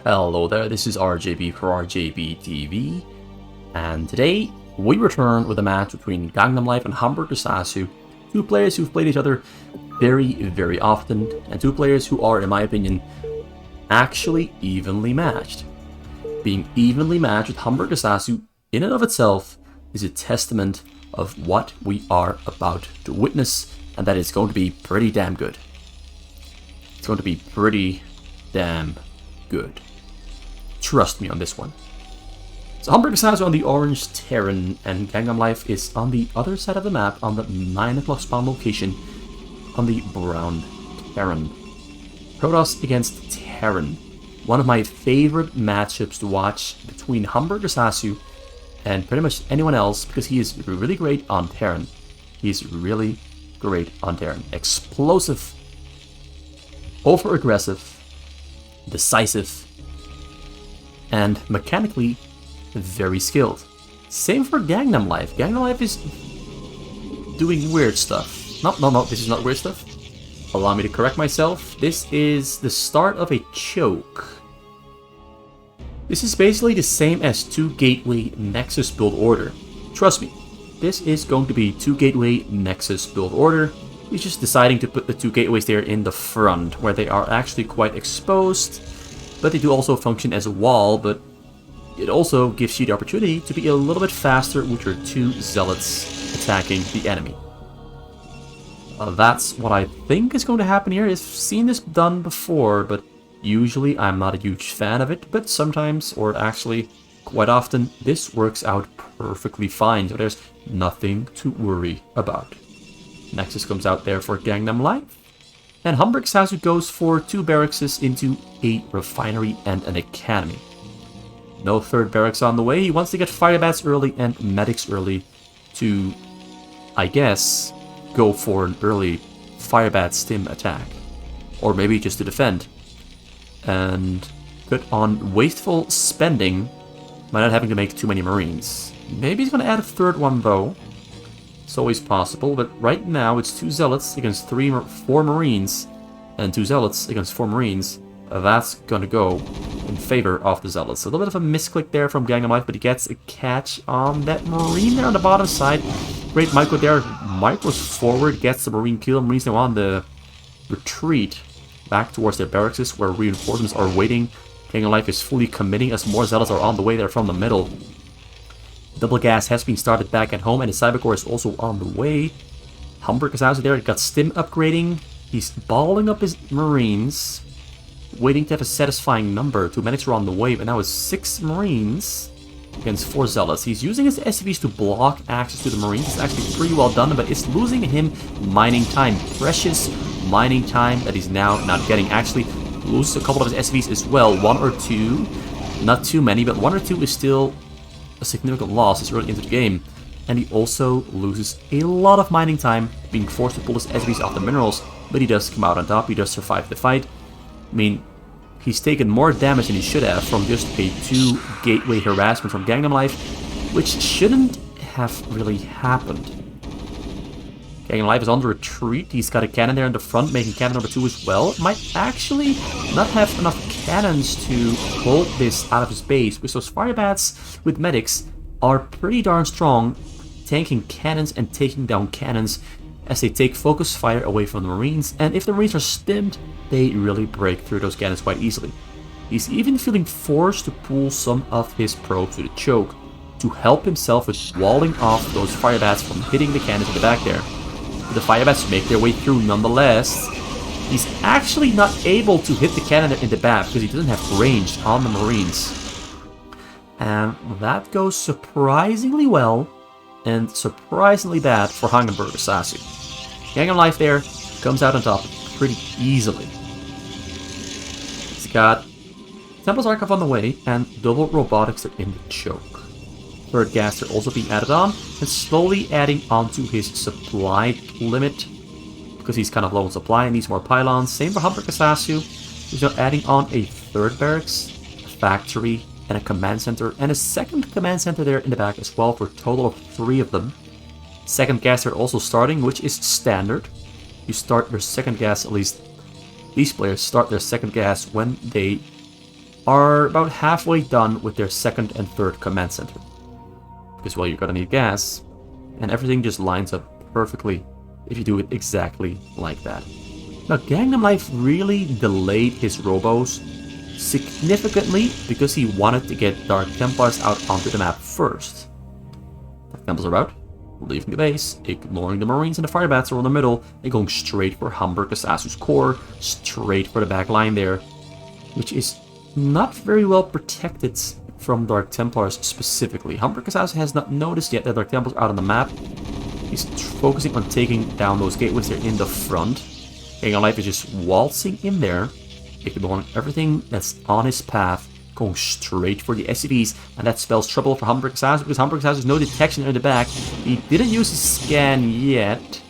Hello there, this is RJB for RJB TV, and today we return with a match between GangNamLife and Hamburgersasu, two players who've played each other very often, and two players who are, in my opinion, actually evenly matched. Being evenly matched with Hamburgersasu in and of itself is a testament of what we are about to witness, and that it's going to be pretty damn good. It's going to be pretty damn good. Trust me on this one. So Hamburgersasu on the orange Terran, and GangNamLife is on the other side of the map on the 9 o'clock spawn location on the brown Terran. Protoss against Terran. One of my favorite matchups to watch between Hamburgersasu and pretty much anyone else, because he is really great on Terran. He's really great on Terran. Explosive, over-aggressive, decisive, and mechanically very skilled. Same for GangNamLife. GangNamLife is doing weird stuff. No, this is not weird stuff. Allow me to correct myself. This is the start of a choke. This is basically the same as 2 Gateway Nexus build order. Trust me, this is going to be 2 Gateway Nexus build order. He's just deciding to put the 2 gateways there in the front, where they are actually quite exposed. But they do also function as a wall, but it also gives you the opportunity to be a little bit faster with your 2 zealots attacking the enemy. That's what I think is going to happen here. I've seen this done before, but usually I'm not a huge fan of it. But sometimes, or actually quite often, this works out perfectly fine, so there's nothing to worry about. Nexus comes out there for GangNamLife. And Hamburgersasu goes for 2 barracks into a refinery and an academy. No 3rd barracks on the way. He wants to get firebats early and medics early to, I guess, go for an early firebat stim attack. Or maybe just to defend. And good on wasteful spending by not having to make too many marines. Maybe he's going to add a 3rd one though. It's always possible, but right now it's 2 zealots against 4 marines, and 2 zealots against 4 marines. That's gonna go in favor of the zealots. A little bit of a misclick there from GangNamLife, but he gets a catch on that marine there on the bottom side. Great micro there. Micros forward, gets the marine kill. Marines now on the retreat back towards their barracks, where reinforcements are waiting. GangNamLife is fully committing as more zealots are on the way there from the middle. Double gas has been started back at home, and the Cybercore is also on the way. Hamburgersasu there got stim upgrading. He's balling up his marines, waiting to have a satisfying number. 2 medics are on the way, but now it's 6 marines against 4 zealots. He's using his SCVs to block access to the marines. It's actually pretty well done, but it's losing him mining time. Precious mining time that he's now not getting. Actually loses a couple of his SCVs as well. 1 or 2, not too many, but 1 or 2 is still a significant loss. It's early into the game. And he also loses a lot of mining time, being forced to pull his SCVs off the minerals, but he does come out on top. He does survive the fight. I mean, he's taken more damage than he should have from just a 2 gateway harassment from GangNamLife, which shouldn't have really happened. GangNamLife is on the retreat. He's got a cannon there in the front, making cannon number 2 as well. Might actually not have enough cannons to hold this out of his base, because those firebats with medics are pretty darn strong, tanking cannons and taking down cannons as they take focus fire away from the marines, and if the marines are stimmed, they really break through those cannons quite easily. He's even feeling forced to pull some of his probes to the choke to help himself with walling off those firebats from hitting the cannons in the back there. But the firebats make their way through nonetheless. He's actually not able to hit the cannon in the back because he doesn't have range on the marines. And that goes surprisingly well and surprisingly bad for Hamburgersasu. GangNamLife there comes out on top pretty easily. He's got Temple's Archive on the way, and double robotics are in the choke. 3rd gas are also being added on, and slowly adding onto his supply limit, because he's kind of low on supply and needs more pylons. Same for Hamburgersasu. He's now adding on a 3rd barracks, a factory, and a command center, and a 2nd command center there in the back as well, for a total of 3 of them. 2nd gas are also starting, which is standard. You start your 2nd gas, at least these players start their 2nd gas when they are about halfway done with their second and third command center. Because, well, you're gonna need gas, and everything just lines up perfectly if you do it exactly like that. Now, GangNamLife really delayed his robos significantly because he wanted to get Dark Templars out onto the map first. Dark Templars are out, leaving the base, ignoring the Marines and the Firebats are in the middle, and going straight for Hamburgersasu's core, straight for the back line there, which is not very well protected from Dark Templars specifically. Hamburgersasu has not noticed yet that Dark Templars are out on the map. He's focusing on taking down those gateways there in the front. GangNamLife is just waltzing in there, ignoring everything that's on his path, going straight for the SCVs, and that spells trouble for Hamburgersasu because Hamburgersasu has no detection in the back. He didn't use his scan yet.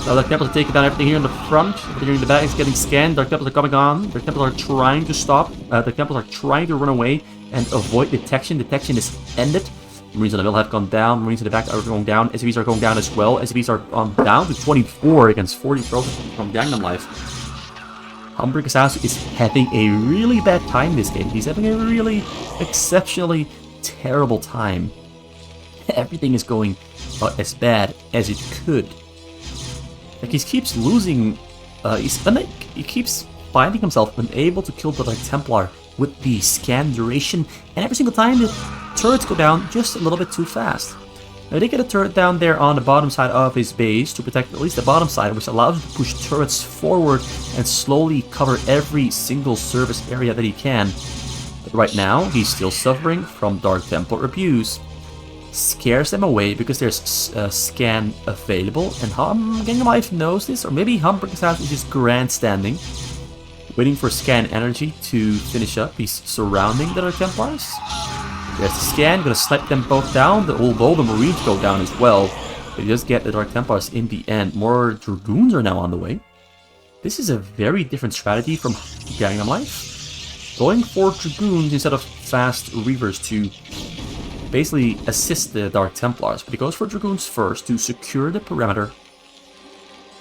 So Dark Templars are taking down everything here in the front. Everything here in the back is getting scanned. Dark Templars are coming on. Dark Templars are trying to stop. Dark Templars are trying to run away and avoid detection. Detection is ended. Marines in the middle have gone down. Marines in the back are going down. SCVs are going down as well. SCVs are down to 24 against 40 from GangNamLife. Hamburgersasu is having a really bad time this game. He's having a really exceptionally terrible time. Everything is going as bad as it could. Like, he keeps losing, he keeps finding himself unable to kill the Dark Templar with the scan duration, and every single time the turrets go down just a little bit too fast. Now, they get a turret down there on the bottom side of his base to protect at least the bottom side, which allows him to push turrets forward and slowly cover every single service area that he can. But right now, he's still suffering from Dark Templar abuse. Scares them away because there's scan available, and GangNamLife knows this, or maybe Hamburgersasu is just grandstanding, waiting for scan energy to finish up. He's surrounding the Dark Templars. There's the scan, gonna snipe them both down, although the Marines go down as well. But he does get the Dark Templars in the end. More Dragoons are now on the way. This is a very different strategy from GangNamLife. Going for Dragoons instead of fast Reavers to basically assist the Dark Templars, but he goes for Dragoons first to secure the perimeter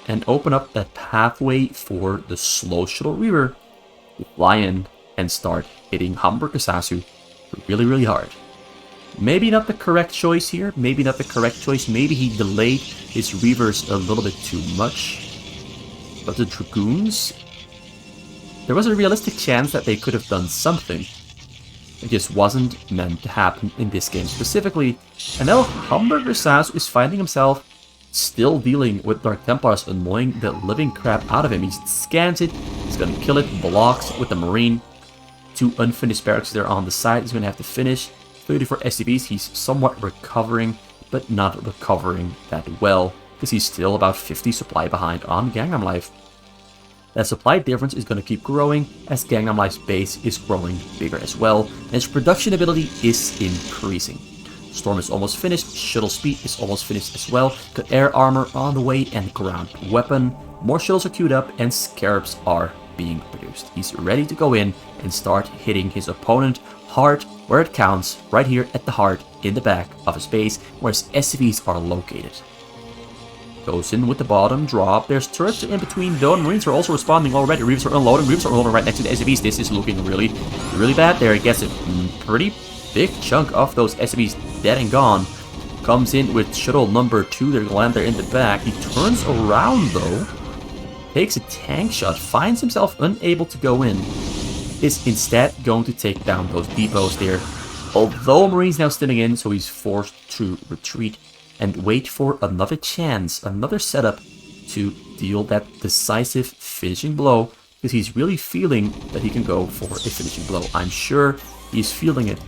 and open up that pathway for the slow shuttle Reaver to fly in and start hitting Hamburgersasu really hard. Maybe not the correct choice here, maybe not the correct choice, maybe he delayed his Reavers a little bit too much, but the Dragoons, there was a realistic chance that they could have done something. It just wasn't meant to happen in this game specifically. And now Hamburgersasu is finding himself still dealing with Dark Templars annoying the living crap out of him. He scans it, he's gonna kill it, blocks with the Marine. 2 unfinished barracks there on the side he's gonna have to finish. 34 SCVs, he's somewhat recovering, but not recovering that well, because he's still about 50 supply behind on GangNamLife. That supply difference is going to keep growing as GangNamLife's base is growing bigger as well, and its production ability is increasing. Storm is almost finished, shuttle speed is almost finished as well, got air armor on the way and ground weapon, more shuttles are queued up and scarabs are being produced. He's ready to go in and start hitting his opponent hard where it counts, right here at the heart in the back of his base where his SCVs are located. Goes in with the bottom drop. There's turrets in between though, and Marines are also responding already. Reavers are unloading. Reavers are unloading right next to the SCVs. This is looking really bad there. He gets a pretty big chunk of those SCVs dead and gone. Comes in with shuttle number 2. They're going to land there in the back. He turns around though. Takes a tank shot. Finds himself unable to go in. Is instead going to take down those depots there. Although Marines now standing in, so he's forced to retreat and wait for another chance, another setup to deal that decisive finishing blow, because he's really feeling that he can go for a finishing blow. I'm sure he's feeling it.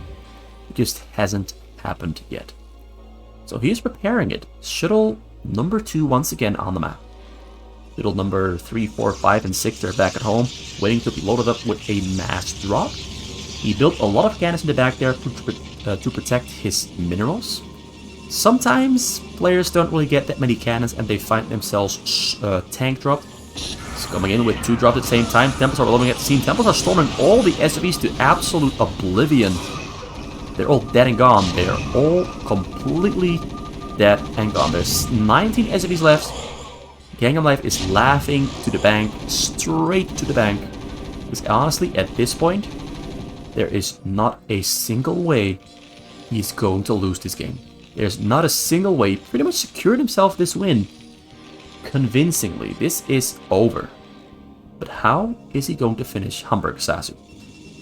It just hasn't happened yet. So he's preparing it. Shuttle number 2 once again on the map. Shuttle number 3, 4, 5, and 6 they're back at home, waiting to be loaded up with a mass drop. He built a lot of cannons in the back there to protect his minerals. Sometimes players don't really get that many cannons and they find themselves tank dropped. He's coming in with 2 drops at the same time. Templars are loading at the scene. Templars are storming all the SCVs to absolute oblivion. They're all dead and gone. They're all completely dead and gone. There's 19 SCVs left. GangNamLife is laughing to the bank, straight to the bank. Because honestly, at this point, there is not a single way he's going to lose this game. There's not a single way. He pretty much secured himself this win convincingly. This is over. But how is he going to finish Hamburgersasu?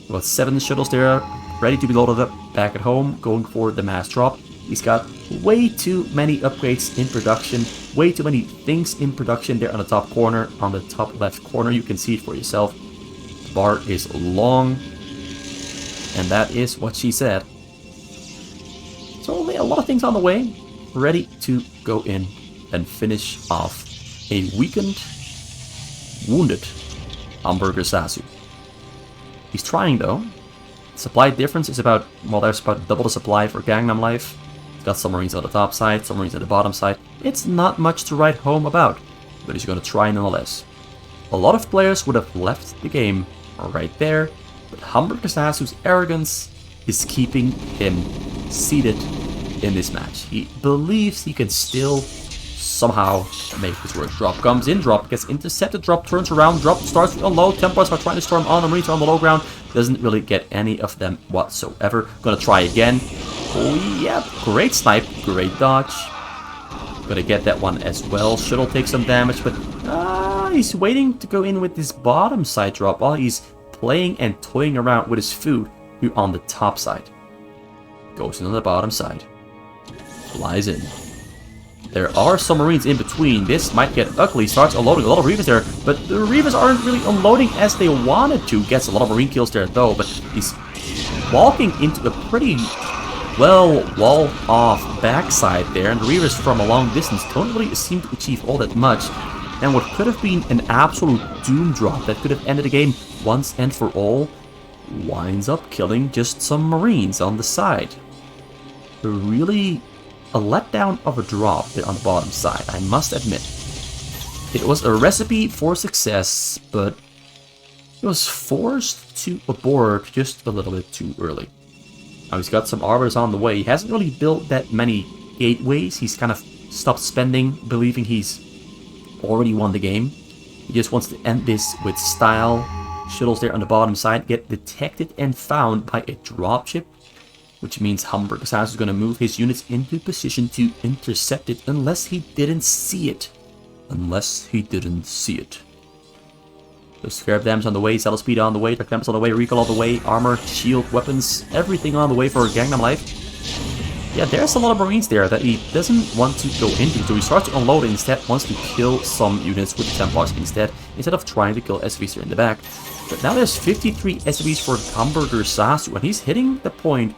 About 7 shuttles there, ready to be loaded up back at home, going for the mass drop. He's got way too many upgrades in production, way too many things in production there on the top corner, on the top left corner. You can see it for yourself. The bar is long, and that is what she said. So only a lot of things on the way, ready to go in and finish off a weakened, wounded Hamburgersasu. He's trying though. Supply difference is about, well, there's about double the supply for GangNamLife. He's got submarines on the top side, submarines on the bottom side. It's not much to write home about, but he's going to try nonetheless. A lot of players would have left the game right there, but Hamburgersasu's arrogance is keeping him seated in this match. He believes he can still somehow make this work. Drop comes in, drop gets intercepted, drop turns around, drop starts on low. Templars are trying to storm on the Marines on the low ground. Doesn't really get any of them whatsoever. Gonna try again. Oh yeah, great snipe, great dodge. Gonna get that one as well. Shuttle takes some damage, but he's waiting to go in with this bottom side drop while he's playing and toying around with his food here on the top side. Goes in on the bottom side. Flies in. There are some Marines in between. This might get ugly. Starts unloading a lot of Reavers there, but the Reavers aren't really unloading as they wanted to. Gets a lot of Marine kills there though, but he's walking into a pretty well wall-off backside there, and the Reavers from a long distance don't really seem to achieve all that much. And what could have been an absolute doom drop that could have ended the game once and for all winds up killing just some Marines on the side. Really a letdown of a drop there on the bottom side, I must admit. It was a recipe for success, but it was forced to abort just a little bit too early. Now he's got some arbiters on the way. He hasn't really built that many gateways. He's kind of stopped spending, believing he's already won the game. He just wants to end this with style. Shuttles there on the bottom side get detected and found by a dropship, which means Hamburgersasu is going to move his units into position to intercept it unless he didn't see it. Unless he didn't see it. The Scarab Dams on the way, Saddle Speed on the way, Dark Tempest on the way, Recall on the way, armor, shield, weapons, everything on the way for GangNamLife. Yeah, there's a lot of Marines there that he doesn't want to go into, so he starts to unload and instead wants to kill some units with the Templars instead of trying to kill SCVs here in the back. But now there's 53 SCVs for Hamburgersasu, and he's hitting the point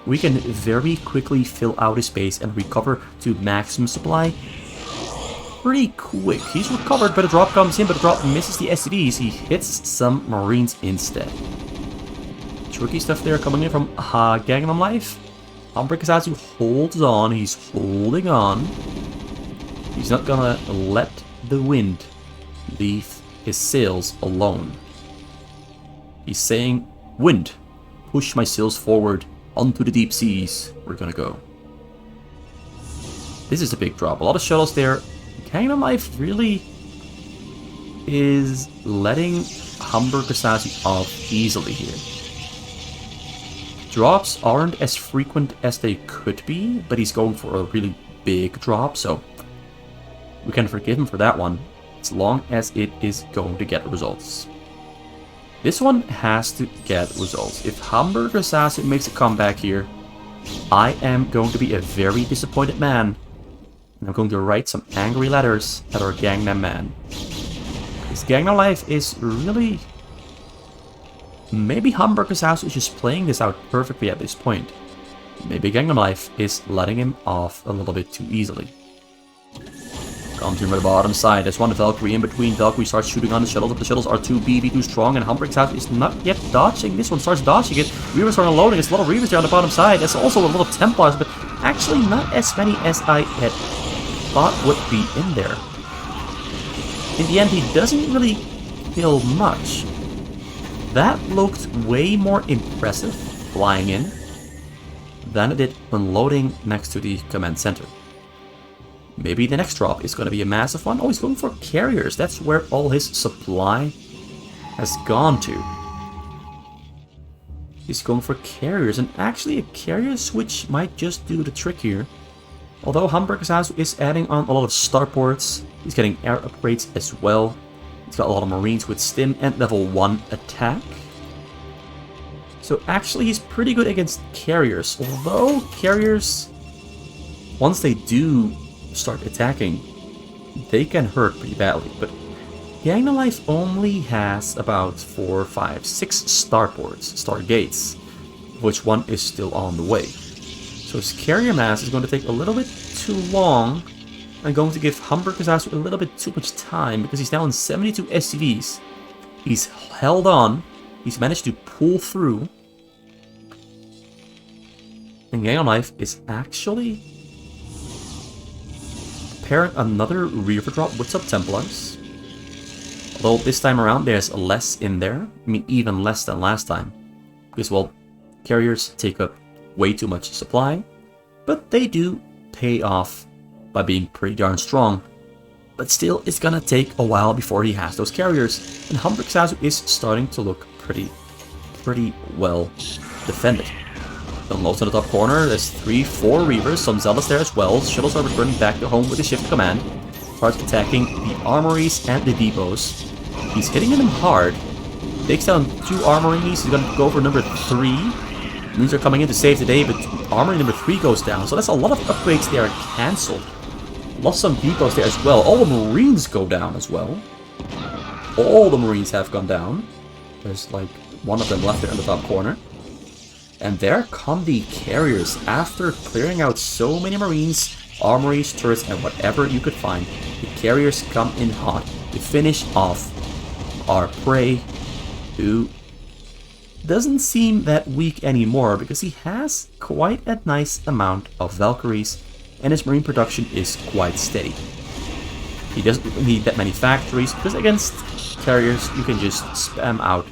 we can very quickly fill out his base and recover to maximum supply pretty quick. He's recovered, but a drop comes in, but the drop misses the SCVs. He hits some Marines instead. Tricky stuff there coming in from GangNamLife. Hamburgersasu holds on. He's holding on. He's not gonna let the wind leave his sails alone. He's saying, "Wind, push my sails forward onto the deep seas. We're gonna go." This is a big drop. A lot of shuttles there. GangNamLife really is letting Hamburgersasu off easily here. Drops aren't as frequent as they could be, but he's going for a really big drop, so we can forgive him for that one, as long as it is going to get results. This one has to get results. If Hamburgersasu makes a comeback here, I am going to be a very disappointed man. And I'm going to write some angry letters at our GangNam man. This GangNamLife is really... Maybe Hamburgersasu is just playing this out perfectly at this point. Maybe GangNamLife is letting him off a little bit too easily. Comes in from the bottom side. There's one Valkyrie in between. Valkyrie starts shooting on the shuttles, but the shuttles are too BB, too strong, and Hamburgersasu is not yet dodging. This one starts dodging it. Reavers are unloading. There's a lot of Reavers there on the bottom side. There's also a lot of Templars, but actually not as many as I had thought would be in there. In the end, he doesn't really kill much. That looked way more impressive flying in than it did unloading next to the command center. Maybe the next drop is going to be a massive one. Oh, he's going for carriers. That's where all his supply has gone to. He's going for carriers, and actually a carrier switch might just do the trick here. Although Hamburgersasu is adding on a lot of starports, he's getting air upgrades as well. He's got a lot of marines with stim and level 1 attack. So actually he's pretty good against carriers, although carriers, once they do start attacking, they can hurt pretty badly. But GangNamLife only has about 4, 5, 6 starports, stargates, which one is still on the way. So his carrier mass is going to take a little bit too long and going to give Hamburgersasu a little bit too much time because he's now in 72 SCVs. He's held on, he's managed to pull through, and GangNamLife is actually preparing another Reaver drop with some Templars. Although this time around there's less in there, I mean even less than last time. Because, well, carriers take up way too much supply, but they do pay off by being pretty darn strong. But still, it's gonna take a while before he has those carriers, and Hamburgersasu is starting to look pretty well defended. Unloads in the top corner, there's 3, 4 Reavers, some Zealots there as well. Shuttles are returning back to home with the shift command. Starts attacking the armories and the depots. He's hitting them hard. Takes down 2 armories, he's gonna go for number 3. Marines are coming in to save the day, but armory number 3 goes down. So that's a lot of upgrades there cancelled. Lost some depots there as well. All the Marines go down as well. All the Marines have gone down. There's like one of them left there in the top corner. And there come the carriers after clearing out so many Marines, armories, turrets, and whatever you could find. The carriers come in hot to finish off our prey, who doesn't seem that weak anymore because he has quite a nice amount of Valkyries and his Marine production is quite steady. He doesn't need that many factories because against carriers you can just spam out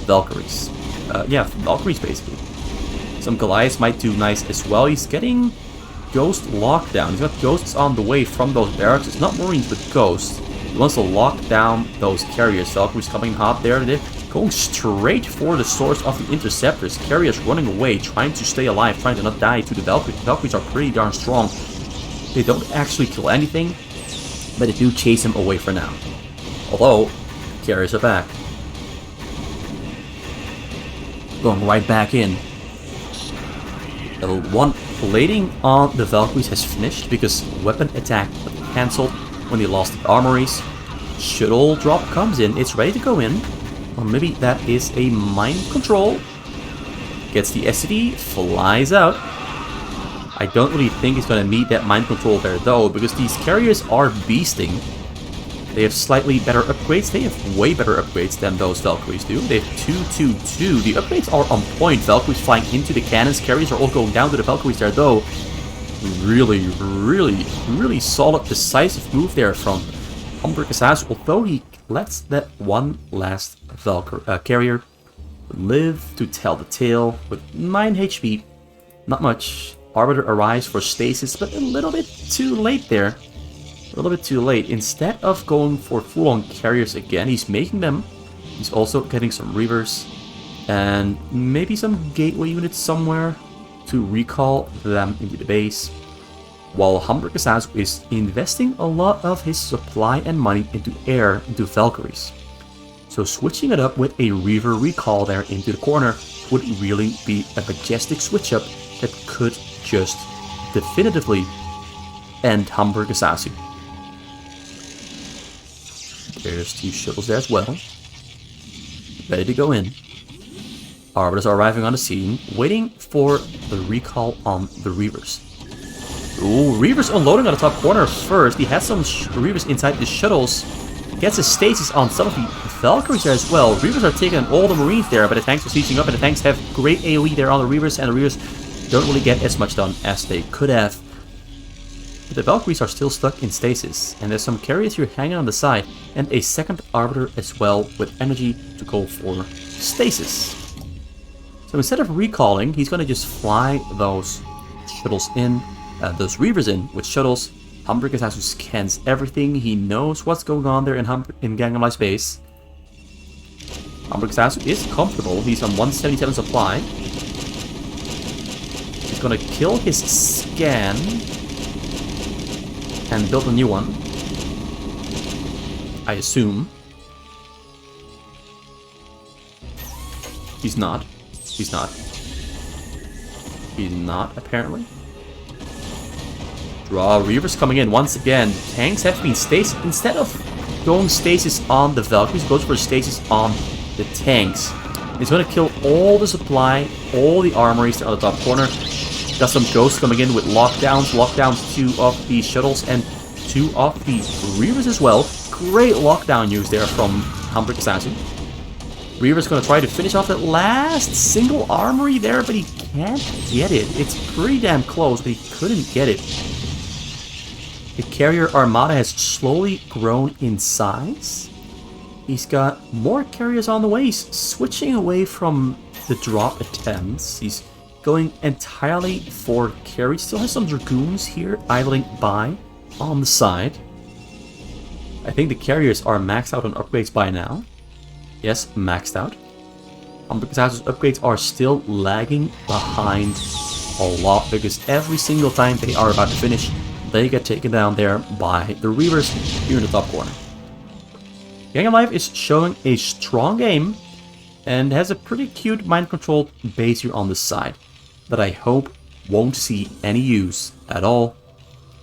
Valkyries. Yeah, Valkyries basically. Some Goliaths might do nice as well. He's getting Ghost lockdown. He's got Ghosts on the way from those barracks. It's not Marines, but Ghosts. He wants to lock down those carriers. Valkyries coming hot there. They're going straight for the source of the interceptors. Carriers running away, trying to stay alive, trying to not die to the Valkyries. The Valkyries are pretty darn strong. They don't actually kill anything, but they do chase him away for now. Although, carriers are back. Going right back in. Level 1 plating on the Valkyries has finished because weapon attack cancelled when they lost the armories. Shuttle drop comes in, it's ready to go in. Or maybe that is a mind control. Gets the SCV, flies out. I don't really think it's going to meet that mind control there though, because these carriers are beasting. They have slightly better upgrades. They have way better upgrades than those Valkyries do. They have 222. The upgrades are on point. Valkyries flying into the cannons. Carriers are all going down to the Valkyries there though. Really solid, decisive move there from Hamburgersasu. Although he lets that one last carrier live to tell the tale with 9 HP. Not much. Arbiter arrives for stasis, but a little bit too late there. A little bit too late. Instead of going for full-on carriers again, he's making them. He's also getting some Reavers and maybe some gateway units somewhere to recall them into the base. While Hamburgersasu is investing a lot of his supply and money into air, into Valkyries. So switching it up with a Reaver recall there into the corner would really be a majestic switch up that could just definitively end Hamburgersasu. There's 2 shuttles there as well. Ready to go in. Arbiters are arriving on the scene, waiting for the recall on the Reavers. Ooh, Reavers unloading on the top corner first. He has some Reavers inside the shuttles. Gets a stasis on some of the Valkyries there as well. Reavers are taking all the Marines there, but the tanks are sieging up, and the tanks have great AoE there on the Reavers, and the Reavers don't really get as much done as they could have. But the Valkyries are still stuck in stasis, and there's some carriers here hanging on the side, and a second Arbiter as well with energy to go for stasis. So instead of recalling, he's going to just fly those shuttles in, those Reavers in with shuttles. Hamburgersasu scans everything. He knows what's going on there in GangNamLife's base. Hamburgersasu is comfortable. He's on 177 supply. He's gonna kill his scan and build a new one. I assume. He's not. He's not. He's not, apparently. Draw. Reavers coming in once again. Tanks have been stasis. Instead of going stasis on the Valkyries, goes for stasis on the tanks. He's going to kill all the supply, all the armories on the top corner. Got some ghosts coming in with lockdowns. Lockdowns 2 of the shuttles and 2 of the Reavers as well. Great lockdown use there from Hamburgersasu. Reaver's going to try to finish off that last single armory there, but he can't get it. It's pretty damn close, but he couldn't get it. The carrier armada has slowly grown in size. He's got more carriers on the way. He's switching away from the drop attempts. He's going entirely for carry. Still has some dragoons here idling by on the side. I think the carriers are maxed out on upgrades by now. Yes, maxed out. Hamburgersasu's upgrades are still lagging behind a lot because every single time they are about to finish, they get taken down there by the Reavers here in the top corner. GangNamLife is showing a strong game and has a pretty cute mind-controlled base here on the side that I hope won't see any use at all.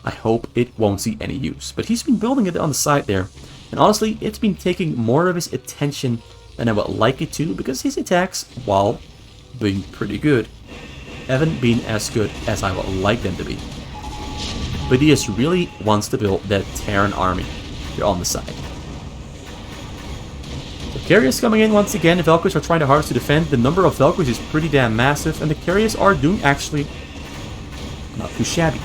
I hope it won't see any use. But he's been building it on the side there. And honestly, it's been taking more of his attention than I would like it to, because his attacks, while being pretty good, haven't been as good as I would like them to be. But he just really wants to build that Terran army here on the side. The carriers coming in once again. The Valkyries are trying their hardest to defend. The number of Valkyries is pretty damn massive, and the carriers are doing actually not too shabby.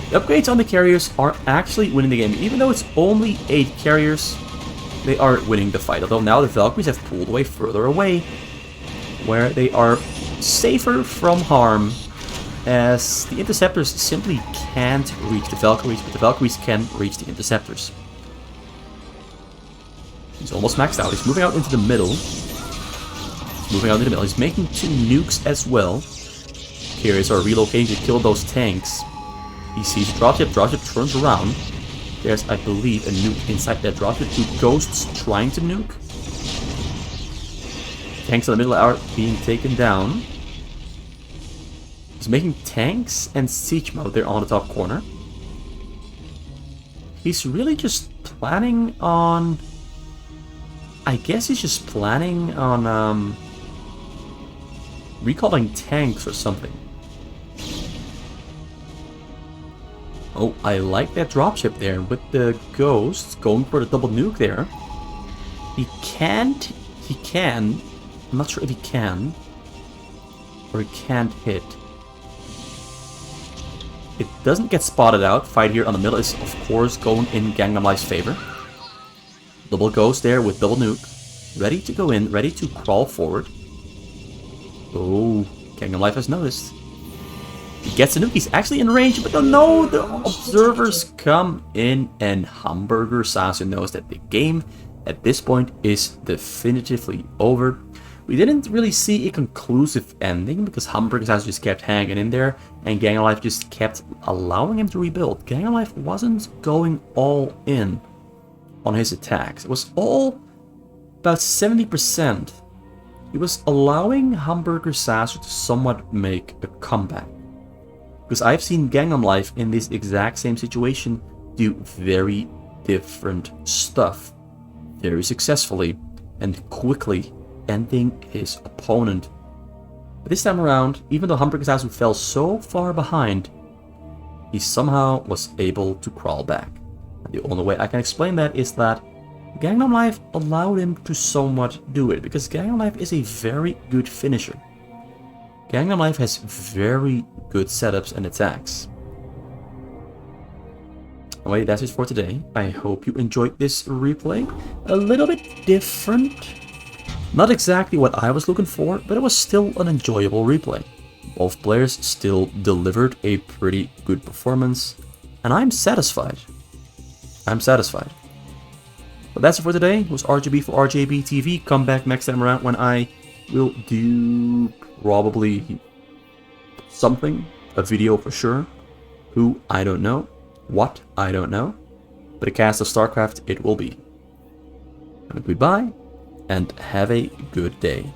The upgrades on the carriers are actually winning the game. Even though it's only 8 carriers, they are winning the fight. Although now the Valkyries have pulled away further away, where they are safer from harm, as the Interceptors simply can't reach the Valkyries, but the Valkyries can reach the Interceptors. He's almost maxed out. He's moving out into the middle. He's making 2 nukes as well. Carriers are relocating to kill those tanks. He sees a dropship turns around. There's, I believe, a nuke inside that dropship. 2 ghosts trying to nuke. Tanks in the middle are being taken down. He's making tanks and siege mode there on the top corner. He's really just planning on... I guess he's just planning on recalling tanks or something. Oh, I like that dropship there with the ghosts going for the double nuke there. He can. I'm not sure if he can. Or he can't hit. It doesn't get spotted out. Fight here on the middle is, of course, going in GangNamLife's favor. Double ghost there with double nuke. Ready to go in, ready to crawl forward. Oh, GangNamLife has noticed. He gets a nuke. He's actually in range, but no, the observers come in, and Hamburgersasu knows that the game at this point is definitively over. We didn't really see a conclusive ending because Hamburgersasu just kept hanging in there, and GangNamLife just kept allowing him to rebuild. GangNamLife wasn't going all in on his attacks. It was all about 70%. He was allowing Hamburgersasu to somewhat make a comeback. Because I've seen GangNamLife in this exact same situation do very different stuff. Very successfully and quickly ending his opponent. But this time around, even though Hamburgersasu fell so far behind, he somehow was able to crawl back. And the only way I can explain that is that GangNamLife allowed him to somewhat do it, because GangNamLife is a very good finisher. GangNamLife has very good setups and attacks. Anyway, that's it for today. I hope you enjoyed this replay. A little bit different. Not exactly what I was looking for, but it was still an enjoyable replay. Both players still delivered a pretty good performance, and I'm satisfied. I'm satisfied. But that's it for today. It was RGB for RJB TV. Come back next time around when I will do probably something, a video for sure. Who, I don't know. What, I don't know. But a cast of StarCraft it will be. And goodbye, and have a good day.